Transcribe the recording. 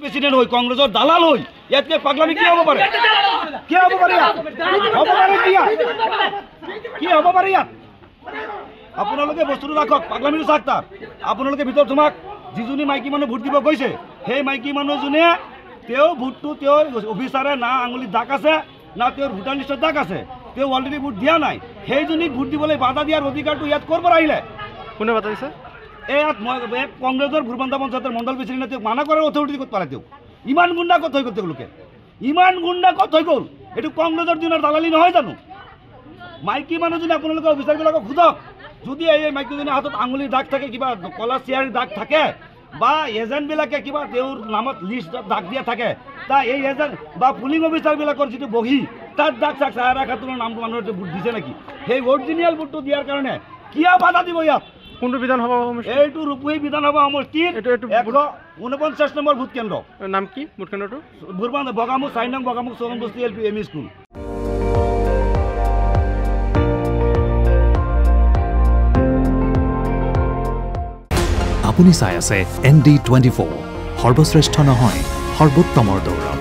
president হই কংগ্ৰেসেৰ দালাল হই ইয়াতকে পাগলামি কি হব পাৰে কি হব পাৰে কি হব পাৰে ইয়াত আপোনালোকে বস্তুটো ৰাখক পাগলামিটো চাক তাৰ আপোনালোকে ভিতৰত তোমাক যিজনী মাইকী মানুহ ভোট দিব গৈছে সেই মাইকী মানুহজনে তেওঁ ভোটটো তেওঁ অফিচাৰে না আঙুলিত দাগ আছে না তেওঁৰ ভোটাৰ লিষ্টত দাগ আছে তেওঁ অলৰেডি ভোট দিয়া নাই সেইজনীক ভোট দিবলৈ বাধা দিয়াৰ অধিকাৰটো ইয়াত ক'ৰ পৰা আহিলে কোনে বাধা দিছে ইয়াত কংগ্ৰেছৰ ভূৰবন্ধা পঞ্চায়তৰ মণ্ডল প্ৰেচিডেণ্টে তেওঁক মানা কৰাৰ অথৰিটি ক'ত পালে তেওঁক ইমান গুণ্ডা ক'ত হৈ গ'ল তেওঁলোকে ইমান গুণ্ডা ক'ত হৈ গ'ল এইটো কংগ্ৰেছৰ দিনৰ দালালি নহয় জানো মাইকী মানুহজনী আপোনালোকে অফিচাৰবিলাকক সোধক যদি এই মাইকীজনীৰ হাতত আঙুলিৰ দাগ থাকে কিবা কলা চিয়াৰ দাগ থাকে বা এজেণ্টবিলাকে কিবা তেওঁৰ নামত লিষ্টত দাগ দিয়া থাকে তা এই এজেণ্ট বা পুলিং অফিচাৰবিলাকৰ যিটো বহি তাত দাগ চাক চাহাৰা খাতুনৰ নামটো মানুহৰ ভোট দিছে নেকি সেই অৰিজিনেল ভোটটো দিয়াৰ কাৰণে কিয় বাধা দিব ইয়াত কোনটো বিধানসভা সমষ্টি এইটো ৰূপহী বিধানসভা সমষ্টিৰ 149 নম্বৰ ভোট কেন্দ্ৰ নাম কি ভোট কেন্দ্ৰটো ভূৰবন্ধা বগামুখ 4 নং বগামুখ 6 বস্তি এলপি এম ই স্কুল আপুনি চাই আছে ND24 সৰ্বশ্ৰেষ্ঠ নহয় সৰ্বোত্তমৰ দৌৰ